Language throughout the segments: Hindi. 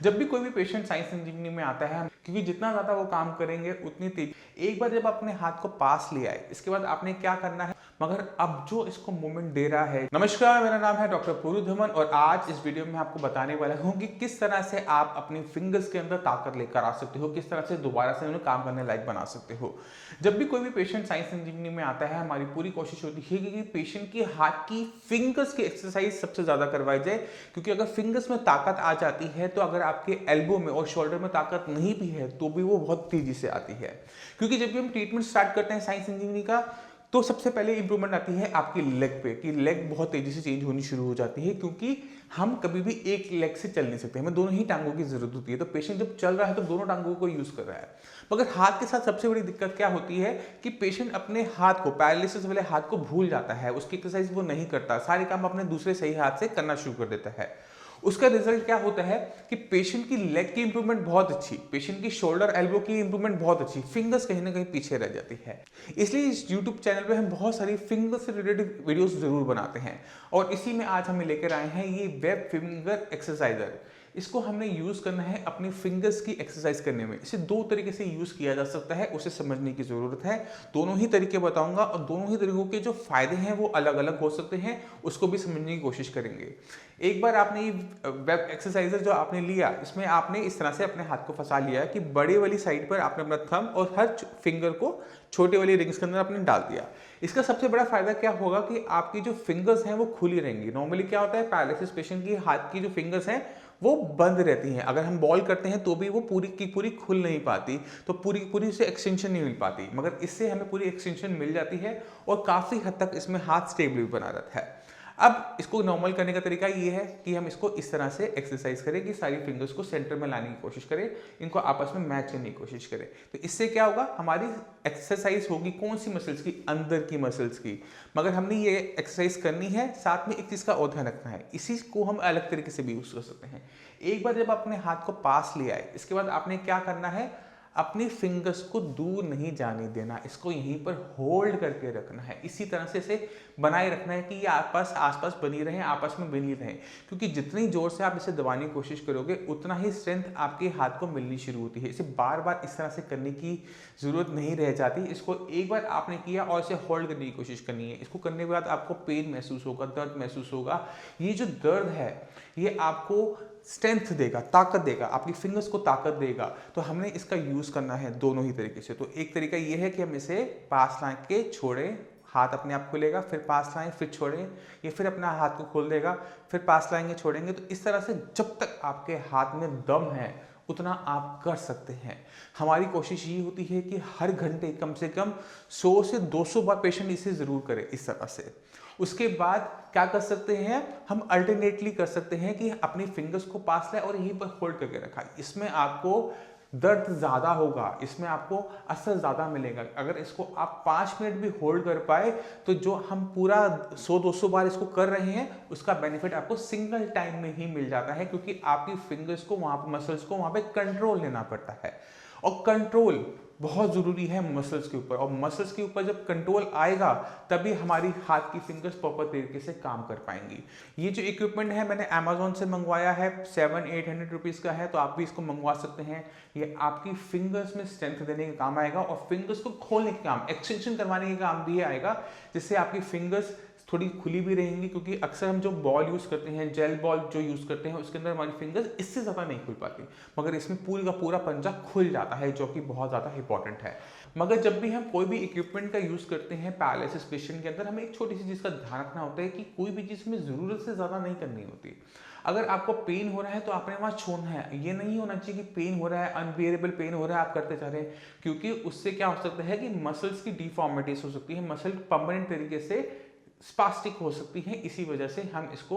जब भी कोई भी पेशेंट साइंस इंजीनियरिंग में आता है, क्योंकि जितना ज़्यादा वो काम करेंगे उतनी तेज। एक बार जब अपने हाथ को पास लिया है, इसके बाद आपने क्या करना है, मगर अब जो इसको मूवमेंट दे रहा है। नमस्कार, मेरा नाम है डॉक्टर पूरू धमन और आज इस वीडियो में आपको बताने वाला हूँ कि किस तरह से आप अपनी फिंगर्स के अंदर ताकत लेकर आ सकते हो, किस तरह से दोबारा से उन्हें काम करने लायक बना सकते हो। जब भी कोई भी पेशेंट साइंस इंजीनियरिंग में आता है, हमारी पूरी कोशिश होती है कि पेशेंट की हाथ की फिंगर्स की एक्सरसाइज सबसे ज्यादा करवाई जाए, क्योंकि अगर फिंगर्स में ताकत आ जाती है तो अगर आपके एल्बो में और शोल्डर में ताकत नहीं भी है तो भी वो बहुत तेजी से आती है। क्योंकि जब भी हम ट्रीटमेंट स्टार्ट करते हैं साइंस इंजीनियरिंग का, तो सबसे पहले इंप्रूवमेंट आती है आपकी लेग पे, कि लेग बहुत तेजी से चेंज होनी शुरू हो जाती है, क्योंकि हम कभी भी एक लेग से चल नहीं सकते, हमें दोनों ही टांगों की जरूरत होती है। तो पेशेंट जब चल रहा है तो दोनों टांगों को यूज कर रहा है। मगर हाथ के साथ सबसे बड़ी दिक्कत क्या होती है कि पेशेंट अपने हाथ को, पैरालिसिस वाले हाथ को भूल जाता है, उसकी एक्सरसाइज वो नहीं करता, सारे काम अपने दूसरे सही हाथ से करना शुरू कर देता है। उसका रिजल्ट क्या होता है कि पेशेंट की लेग की इंप्रूवमेंट बहुत अच्छी, पेशेंट की शोल्डर एल्बो की इंप्रूवमेंट बहुत अच्छी, फिंगर्स कहीं ना कहीं पीछे रह जाती है। इसलिए इस यूट्यूब चैनल पे हम बहुत सारी फिंगर्स से रिलेटेड वीडियोस जरूर बनाते हैं और इसी में आज हमें लेकर आए हैं ये वेब फिंगर एक्सरसाइजर। इसको हमने यूज करना है अपनी फिंगर्स की एक्सरसाइज करने में। इसे दो तरीके से यूज किया जा सकता है, उसे समझने की जरूरत है। दोनों ही तरीके बताऊंगा और दोनों ही तरीकों के जो फायदे हैं वो अलग अलग हो सकते हैं, उसको भी समझने की कोशिश करेंगे। एक बार आपने ये वेब एक्सरसाइजर जो आपने लिया, इसमें आपने इस तरह से अपने हाथ को फंसा लिया कि बड़े वाली साइड पर आपने अपना थंब और हर फिंगर को छोटे वाली रिंग्स के अंदर आपने डाल दिया। इसका सबसे बड़ा फायदा क्या होगा कि आपकी जो फिंगर्स हैं वो खुली रहेंगी। नॉर्मली क्या होता है, पैरालिसिस पेशेंट की हाथ की जो फिंगर्स हैं वो बंद रहती हैं, अगर हम बॉल करते हैं तो भी वो पूरी की पूरी खुल नहीं पाती, तो पूरी की पूरी उसे एक्सटेंशन नहीं मिल पाती। मगर इससे हमें पूरी एक्सटेंशन मिल जाती है और काफ़ी हद तक इसमें हाथ स्टेबल भी बना रहता है। अब इसको नॉर्मल करने का तरीका ये है कि हम इसको इस तरह से एक्सरसाइज करें कि सारी फिंगर्स को सेंटर में लाने की कोशिश करें, इनको आपस में मैच करने की कोशिश करें। तो इससे क्या होगा, हमारी एक्सरसाइज होगी कौन सी मसल्स की, अंदर की मसल्स की। मगर हमने ये एक्सरसाइज करनी है, साथ में एक चीज का और ध्यान रखना है, इसी को हम अलग तरीके से भी यूज कर सकते हैं। एक बार जब अपने हाथ को पास लिया है, इसके बाद आपने क्या करना है, अपनी फिंगर्स को दूर नहीं जाने देना, इसको यहीं पर होल्ड करके रखना है। इसी तरह से इसे बनाए रखना है कि ये आसपास बनी रहे, आपस में बनी रहे, क्योंकि जितनी जोर से आप इसे दबाने की कोशिश करोगे उतना ही स्ट्रेंथ आपके हाथ को मिलनी शुरू होती है। इसे बार बार इस तरह से करने की जरूरत नहीं रह जाती। इसको एक बार आपने किया और इसे होल्ड करने की कोशिश करनी है। इसको करने के बाद आपको पेन महसूस होगा, दर्द महसूस होगा। ये जो दर्द है ये आपको स्ट्रेंथ देगा, ताकत देगा, आपकी फिंगर्स को ताकत देगा। तो हमने इसका यूज करना है दोनों ही तरीके से। तो एक तरीका ये है कि हम इसे पास ला के छोड़ें, हाथ अपने आप खुलेगा, फिर पास लाएं, फिर छोड़ें, ये फिर अपना हाथ को खोल देगा, फिर पास लाएंगे, छोड़ेंगे। तो इस तरह से जब तक आपके हाथ में दम है उतना आप कर सकते हैं। हमारी कोशिश ये होती है कि हर घंटे कम से कम 100 से 200 बार पेशेंट इसे जरूर करे इस तरह से। उसके बाद क्या कर सकते हैं, हम अल्टरनेटली कर सकते हैं कि अपनी फिंगर्स को पास लाए और यहीं पर होल्ड करके रखा। इसमें आपको दर्द ज्यादा होगा, इसमें आपको असर ज्यादा मिलेगा। अगर इसको आप 5 मिनट भी होल्ड कर पाए तो जो हम पूरा 100-200 बार इसको कर रहे हैं उसका बेनिफिट आपको सिंगल टाइम में ही मिल जाता है, क्योंकि आपकी फिंगर्स को वहां पर, मसल्स को वहां पे कंट्रोल लेना पड़ता है। और कंट्रोल बहुत जरूरी है मसल्स के ऊपर, और मसल्स के ऊपर जब कंट्रोल आएगा तभी हमारी हाथ की फिंगर्स प्रॉपर तरीके से काम कर पाएंगी। ये जो इक्विपमेंट है मैंने अमेजोन से मंगवाया है, 700-800 रुपीज का है, तो आप भी इसको मंगवा सकते हैं। ये आपकी फिंगर्स में स्ट्रेंथ देने का काम आएगा और फिंगर्स को खोलने का काम, एक्सटेंशन करवाने का काम भी आएगा, जिससे आपकी फिंगर्स थोड़ी खुली भी रहेंगी। क्योंकि अक्सर हम जो बॉल यूज करते हैं, जेल बॉल जो यूज करते हैं, उसके अंदर हमारी फिंगर्स इससे ज्यादा नहीं खुल पाती, मगर इसमें पूरी का पूरा पंजा खुल जाता है, जो कि बहुत ज्यादा इंपॉर्टेंट है। मगर जब भी हम कोई भी इक्विपमेंट का यूज करते हैं पैरालिसिस पेशेंट के अंदर, हमें एक छोटी सी चीज का ध्यान रखना होता है कि कोई भी चीज हमें जरूरत से ज्यादा नहीं करनी होती। अगर आपको पेन हो रहा है तो आपने वहां छोड़ना है, ये नहीं होना चाहिए कि पेन हो रहा है, अनबियरेबल पेन हो रहा है, आप करते जा रहे हैं, क्योंकि उससे क्या हो सकता है कि मसल्स की डिफॉर्मिटीज हो सकती है, मसल परमानेंट तरीके से स्पास्टिक हो सकती है। इसी वजह से हम इसको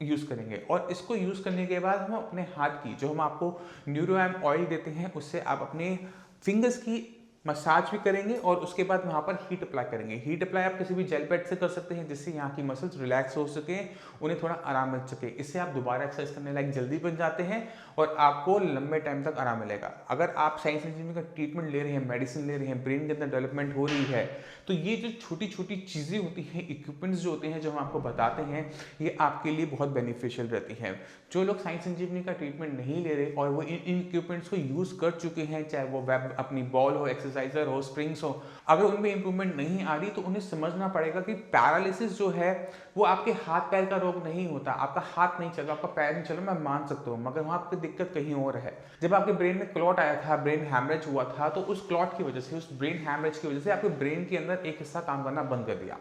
यूज करेंगे। और इसको यूज करने के बाद हम अपने हाथ की, जो हम आपको न्यूरोएम ऑयल देते हैं, उससे आप अपने फिंगर्स की मसाज भी करेंगे और उसके बाद वहां पर हीट अप्लाई करेंगे। हीट अप्लाई आप किसी भी जेल पैड से कर सकते हैं, जिससे यहाँ की मसल्स रिलैक्स हो सके, उन्हें थोड़ा आराम मिल सके। इससे आप दोबारा एक्सरसाइज करने लायक जल्दी बन जाते हैं और आपको लंबे टाइम तक आराम मिलेगा। अगर आप साइंस इंजीनियरिंग का ट्रीटमेंट ले रहे हैं, मेडिसिन ले रहे हैं, ब्रेन के अंदर डेवलपमेंट हो रही है, तो ये जो छोटी छोटी चीजें होती हैं, इक्विपमेंट्स जो होते हैं, जो हम आपको बताते हैं, ये आपके लिए बहुत बेनिफिशियल रहती हैं। जो लोग साइंस संजीवनी का ट्रीटमेंट नहीं ले रहे और वो इन इक्विपमेंट्स को यूज़ कर चुके हैं, चाहे वो वेब अपनी बॉल हो, एक्सरसाइजर हो, स्प्रिंग्स हो, अगर उनमें इंप्रूवमेंट नहीं आ रही तो उन्हें समझना पड़ेगा कि पैरालिसिस जो है वो आपके हाथ पैर का रोग नहीं होता। आपका हाथ नहीं चल रहा, आपका पैर नहीं चल रहा, मैं मान सकता हूँ, मगर वहाँ आपकी दिक्कत कहीं और है। जब आपके ब्रेन में क्लॉट आया था, ब्रेन हैमरेज हुआ था, तो उस क्लॉट की वजह से, उस ब्रेन हैमरेज की वजह से आपके ब्रेन के अंदर एक हिस्सा काम करना बंद कर दिया।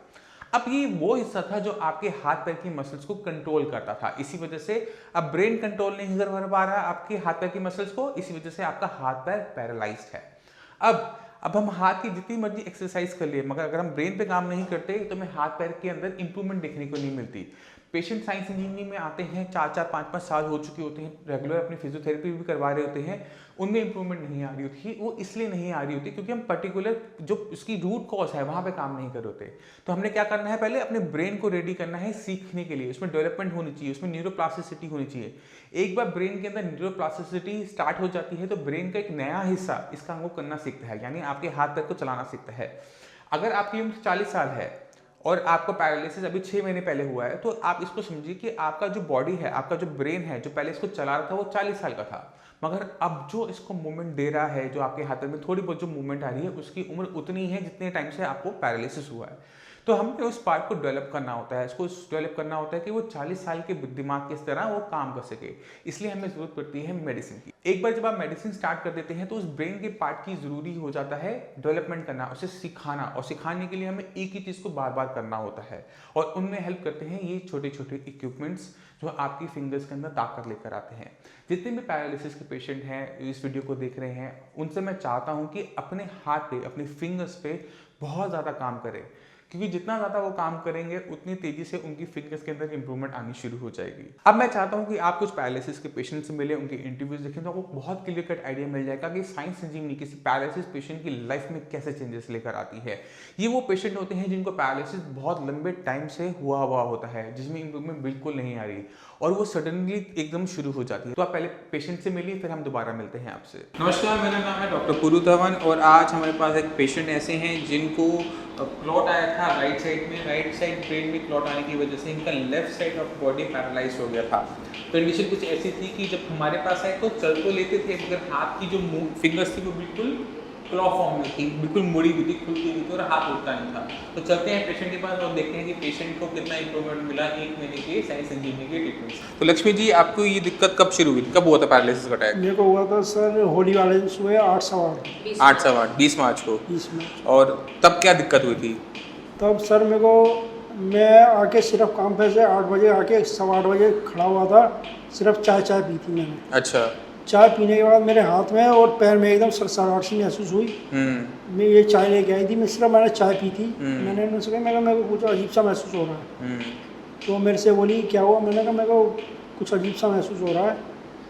अब ये वो हिस्सा था जो आपके हाथ पैर की मसल्स को कंट्रोल करता था। इसी वजह से अब ब्रेन कंट्रोल नहीं कर पा रहा आपके हाथ पैर की मसल्स को, इसी वजह से आपका हाथ पैर पैरालाइज्ड है। अब हम हाथ की जितनी मर्जी एक्सरसाइज कर लिए, मगर अगर हम ब्रेन पे काम नहीं करते तो हमें हाथ पैर के अंदर इंप्रूवमेंट देखने को नहीं मिलती। पेशेंट साइंस इंजीनियरिंग में आते हैं, 4-4, 5-5 साल हो चुके होते हैं, रेगुलर अपनी फिजियोथेरेपी भी करवा रहे होते हैं, उनमें इंप्रूवमेंट नहीं आ रही होती। वो इसलिए नहीं आ रही होती क्योंकि हम पर्टिकुलर जो उसकी रूट कॉज है वहाँ पे काम नहीं कर रहे होते। तो हमने क्या करना है, पहले अपने ब्रेन को रेडी करना है सीखने के लिए। उसमें डेवलपमेंट होनी चाहिए, उसमें न्यूरोप्लास्टिसिटी होनी चाहिए। एक बार ब्रेन के अंदर न्यूरोप्लास्टिसिटी स्टार्ट हो जाती है तो ब्रेन का एक नया हिस्सा इस काम को करना सीखता है, यानी आपके हाथ पैर को चलाना सीखता है। अगर आपकी उम्र 40 साल है और आपको पैरालिसिस अभी 6 महीने पहले हुआ है, तो आप इसको समझिए कि आपका जो बॉडी है, आपका जो ब्रेन है, जो पहले इसको चला रहा था वो 40 साल का था, मगर अब जो इसको मूवमेंट दे रहा है, जो आपके हाथ में थोड़ी बहुत जो मूवमेंट आ रही है, उसकी उम्र उतनी है जितने टाइम से आपको पैरालिसिस हुआ है। तो हमें उस पार्ट को डेवलप करना होता है, इसको डेवलप करना होता है कि वो 40 साल के दिमाग की तरह वो काम कर सके। इसलिए हमें जरूरत पड़ती है मेडिसिन की। एक बार जब आप मेडिसिन स्टार्ट कर देते हैं तो उस ब्रेन के पार्ट की जरूरी हो जाता है डेवलपमेंट करना, उसे सिखाना, और सिखाने के लिए हमें एक ही चीज़ को बार बार करना होता है। और उनमें हेल्प करते हैं ये छोटे छोटे इक्विपमेंट्स जो आपकी फिंगर्स के अंदर ताकत लेकर आते हैं। जितने भी पैरालिसिस के पेशेंट हैं, इस वीडियो को देख रहे हैं, उनसे मैं चाहता हूँ कि अपने हाथ पे, अपनी फिंगर्स पे बहुत ज़्यादा काम करें, क्योंकि जितना ज़्यादा वो काम करेंगे उतनी तेज़ी से उनकी फिंगर्स के अंदर इंप्रूवमेंट आनी शुरू हो जाएगी। अब मैं चाहता हूँ कि आप कुछ पैरालिसिस के पेशेंट से मिले, उनके इंटरव्यूज देखें, तो आपको बहुत क्लियर कट आइडिया मिल जाएगा कि साइंस संजीवनी किसी पैरालिसिस पेशेंट की लाइफ में कैसे चेंजेस लेकर आती है। ये वो पेशेंट होते हैं जिनको पैरालिसिस बहुत लंबे टाइम से हुआ होता है, जिसमें इंप्रूवमेंट बिल्कुल नहीं आ रही और वो सडनली एकदम शुरू हो जाती है। तो आप पहले पेशेंट से मिलिए, फिर हम दोबारा मिलते हैं आपसे। नमस्कार, मेरा नाम है डॉक्टर पुरु धवन और आज हमारे पास एक पेशेंट ऐसे हैं जिनको क्लॉट आया था राइट साइड में, राइट साइड ब्रेन में क्लॉट आने की वजह से इनका left side of body paralyse हो गया था। कंडीशन कुछ ऐसी थी कि जब हमारे पास आए तो चल तो लेते थे, मगर हाथ की जो फिंगर्स थी वो बिल्कुल क्लॉ फॉर्म में थी, बिल्कुल मुड़ी हुई थी, खुलती हुई थी और हाथ उठता नहीं था। तो चलते हैं पेशेंट के पास और देखते हैं कि पेशेंट को कितना इंप्रूवमेंट मिला 1 महीने के साइंस संजीवनी के ट्रीटमेंट। तो लक्ष्मी जी, आपको ये दिक्कत कब शुरू हुई थी, कब हुआ था पैरालिसिस का अटैक? मेरे को हुआ था सर होली वाले दिन सुबह 8 20 मार्च को। 20 मार्च। और तब क्या दिक्कत हुई थी? तब सर मैं आके सिर्फ काम पे से 8 बजे आके 8:15 बजे खड़ा हुआ था, सिर्फ चाय पी थी मैंने। अच्छा। चाय पीने के बाद मेरे हाथ में और पैर में एकदम सरसराहट सी महसूस हुई। मैं ये चाय लेके आई थी, मैंने चाय पी थी। मैंने उनसे कहा, मेरे को कुछ अजीब सा महसूस हो रहा है। तो मेरे से बोली क्या हुआ? मैंने कहा मेरे को कुछ अजीब सा महसूस हो रहा है।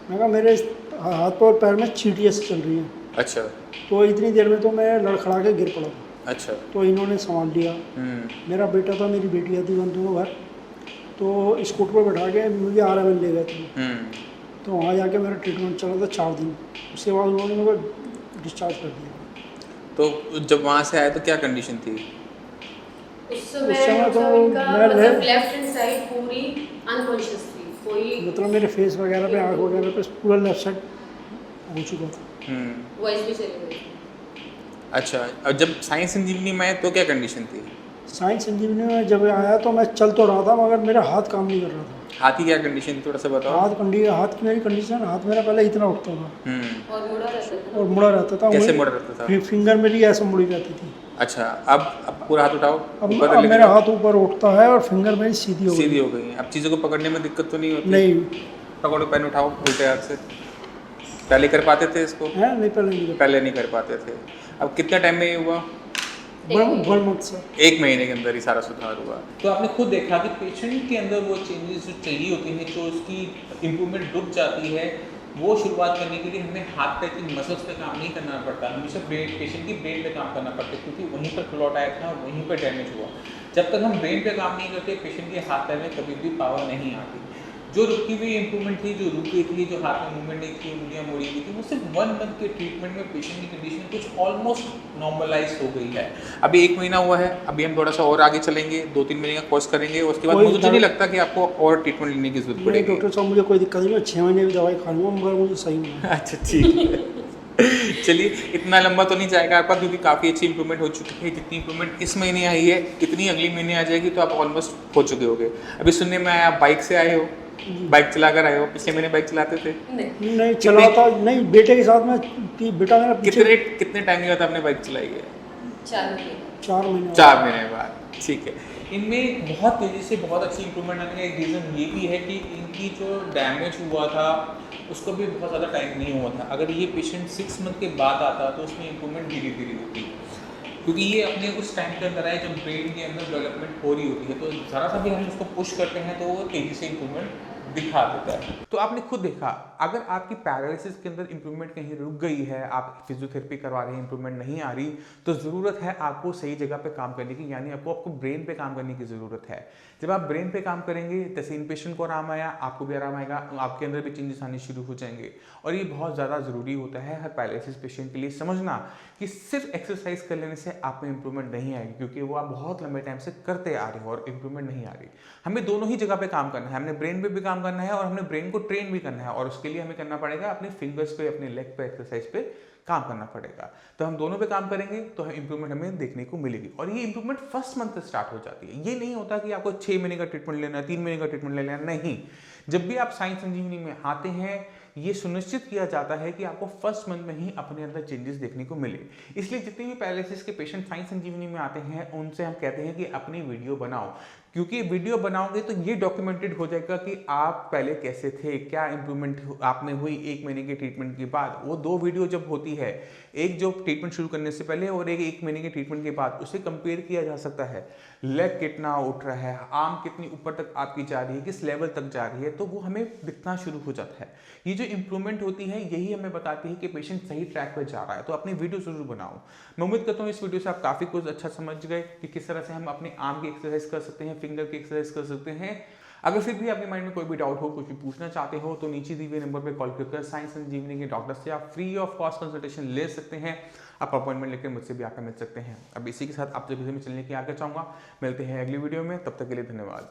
मैंने कहा मेरे हाथ पर और पैर में चींटियाँ से चल रही हैं। अच्छा। तो इतनी देर में तो मैं लड़खड़ा के गिर पड़ा। अच्छा। तो इन्होंने संभाल लिया। मेरा बेटा था, मेरी बेटियाँ थी, उन दोनों घर। तो स्कूटर पर बैठा के मुझे RML ले गए थे। तो वहाँ जाके मेरा ट्रीटमेंट चला था 4 दिन। उसके बाद उन्होंने मेरे को डिस्चार्ज कर दिया। तो जब वहाँ से आए तो क्या कंडीशन थी? उस समय तो मैं लेफ्ट हैंड साइड पूरी अनकॉन्शियस थी, कोई मतलब मेरे फेस वगैरह पे, आँख वगैरह पे पूरा लेफ्ट साइड हो चुका था। वॉइस भी चली गई। अच्छा, और जब साइंस संजीवनी में आए तो क्या कंडीशन थी? साइंस संजीवनी में जब आया तो मैं चल तो रहा था, मगर मेरा हाथ काम नहीं कर रहा था। हाथ की क्या कंडीशन थी, थोड़ा सा बताओ। हाथ की मेरी कंडीशन, हाथ मेरा पहले इतना उठता था और मुड़ा रहता था। कैसे मुड़ा रहता था? फिंगर मेरी ऐसे मुड़ी रहती थी। अच्छा, अब पूरा हाथ उठाओ। अब मेरा हाथ ऊपर उठता है और फिंगर मेरी सीधी हो गई। अब चीज़ों को पकड़ने में दिक्कत तो नहीं होती? नहीं। पकड़ो, पेन उठाओ उल्टे हाथ से। पहले कर पाते थे इसको? नहीं, पहले नहीं कर पाते थे। अब कितना टाइम में ये हुआ? 1 महीने के अंदर ही सारा सुधार हुआ। तो आपने खुद देखा कि पेशेंट के अंदर वो चेंजेस जो चाहिए होती हैं, जो उसकी इम्प्रूवमेंट रुक जाती है, वो शुरुआत करने के लिए हमें हाथ पैर की मसल्स पे काम नहीं करना पड़ता, हमेशा पेशेंट की ब्रेन पे काम करना पड़ता है, क्योंकि वहीं पर क्लॉट आया था, वहीं पर डैमेज हुआ। जब तक हम ब्रेन पे काम नहीं करते, पेशेंट के हाथ पैर में कभी भी पावर नहीं आती। जो रुकी हुई इंप्रूवमेंट थी, जो रुक गई थी, जो हाथ में मूवमेंट नहीं थी, उंगलियां मोड़ी हुई थी, वो सिर्फ 1 मंथ के ट्रीटमेंट में पेशेंट की कंडीशन कुछ ऑलमोस्ट नॉर्मलाइज हो गई है। अभी 1 महीना हुआ है, अभी हम थोड़ा सा और आगे चलेंगे, 2-3 महीने का कोर्स करेंगे, उसके बाद मुझे नहीं लगता कि आपको और ट्रीटमेंट लेने की जरूरत नहीं पड़ेगी। डॉक्टर साहब, मुझे कोई दिक्कत नहीं, मैं 6 महीने की दवाई खा लूँगा मगर मुझे सही होना है। अच्छा ठीक है। चलिए, इतना लंबा तो नहीं जाएगा आपका, क्योंकि काफ़ी अच्छी इंप्रूवमेंट हो चुकी है। जितनी इंप्रूवमेंट इस महीने आई है, इतनी अगले महीने आ जाएगी, तो आप ऑलमोस्ट हो चुके होगे। अभी सुनने में आया आप बाइक से आए हो, बाइक चला कर आए हो, पिछले महीने बाइक चलाते थे? नहीं चलाता नहीं, बेटे के साथ में, बेटा मेरा पीछे। कितने टाइम के बाद आपने बाइक चलाई है? 4 महीने 4 महीने बाद, ठीक है। इनमें बहुत तेज़ी से बहुत अच्छी इंप्रूवमेंट आने का एक रीज़न ये भी है कि इनकी जो डैमेज हुआ था उसको भी बहुत ज़्यादा टाइम नहीं हुआ था। अगर ये पेशेंट 6 मंथ के बाद आता तो उसमें इंप्रूवमेंट धीरे धीरे होती, क्योंकि ये अपने उस टाइम के अंदर आए जब ब्रेन के अंदर डेवलपमेंट हो रही होती है, तो ज़रा सा भी हम उसको पुश करते हैं तो वो तेज़ी से इंप्रूवमेंट दिखा देता है। तो आपने खुद देखा, अगर आपकी पैरालिसिस के अंदर इंप्रूवमेंट कहीं रुक गई है, आप फिजियोथेरेपी करवा रहे हैं, इंप्रूवमेंट नहीं आ रही, तो ज़रूरत है आपको सही जगह पे काम करने की, यानी आपको ब्रेन पे काम करने की ज़रूरत है। जब आप ब्रेन पे काम करेंगे, जैसे इन पेशेंट को आराम आया, आपको भी आराम आएगा, आपके अंदर भी चेंजेस आने शुरू हो जाएंगे। और ये बहुत ज़्यादा ज़रूरी होता है हर पैरालिसिस पेशेंट के लिए समझना कि सिर्फ एक्सरसाइज कर लेने से आप में इंप्रूवमेंट नहीं आएगी, क्योंकि वो आप बहुत लंबे टाइम से करते आ रहे हो और इंप्रूवमेंट नहीं आ रही। हमें दोनों ही जगह पे काम करना है, हमने ब्रेन पे भी काम करना है और हमने ब्रेन को ट्रेन भी करना है, और उसके लिए हमें करना पड़ेगा अपने फिंगर्स पे, अपने लेग पे एक्सरसाइज पे काम करना पड़ेगा। तो हम दोनों पे काम करेंगे तो इंप्रूवमेंट हमें देखने को मिलेगी। और ये इंप्रूवमेंट फर्स्ट मंथ से स्टार्ट हो जाती है। ये नहीं होता कि आपको 6 महीने का ट्रीटमेंट लेना है, 3 महीने का ट्रीटमेंट लेना है, नहीं। जब भी आप साई संजीवनी में आते हैं, ये सुनिश्चित किया जाता है कि आपको फर्स्ट मंथ में ही अपने अंदर चेंजेस देखने को मिले। इसलिए जितने भी पैरालिसिस के पेशेंट साई संजीवनी में आते हैं, उनसे हम कहते हैं कि अपनी वीडियो बनाओ, क्योंकि वीडियो बनाओगे तो ये डॉक्यूमेंटेड हो जाएगा कि आप पहले कैसे थे, क्या इंप्रूवमेंट आप में हुई 1 महीने के ट्रीटमेंट के बाद। वो 2 वीडियो जब होती है, एक जो ट्रीटमेंट शुरू करने से पहले और एक महीने के ट्रीटमेंट के बाद, उसे कंपेयर किया जा सकता है। लेग कितना उठ रहा है, आर्म कितनी ऊपर तक आपकी जा रही है, किस लेवल तक जा रही है, तो वो हमें दिखना शुरू हो जाता है। ये जो इंप्रूवमेंट होती है, यही हमें बताती है कि पेशेंट सही ट्रैक पर जा रहा है। तो अपनी वीडियो जरूर बनाओ। मैं उम्मीद करता हूँ इस वीडियो से आप काफ़ी कुछ अच्छा समझ गए कि किस तरह से हम अपने आर्म की एक्सरसाइज कर सकते हैं, फिंगर की एक्सरसाइज कर सकते हैं। अगर फिर भी आपके माइंड में कोई भी डाउट हो, कुछ भी पूछना चाहते हो, तो नीचे दिए हुए नंबर पर कॉल कर साई संजीवनी के डॉक्टर से आप फ्री ऑफ कॉस्ट कंसल्टेशन ले सकते हैं। आप अपॉइंटमेंट लेकर मुझसे भी आकर मिल सकते हैं। अब इसी के साथ आप जब मैं चलने की आगे चाहूँगा। मिलते हैं अगली वीडियो में, तब तक के लिए धन्यवाद।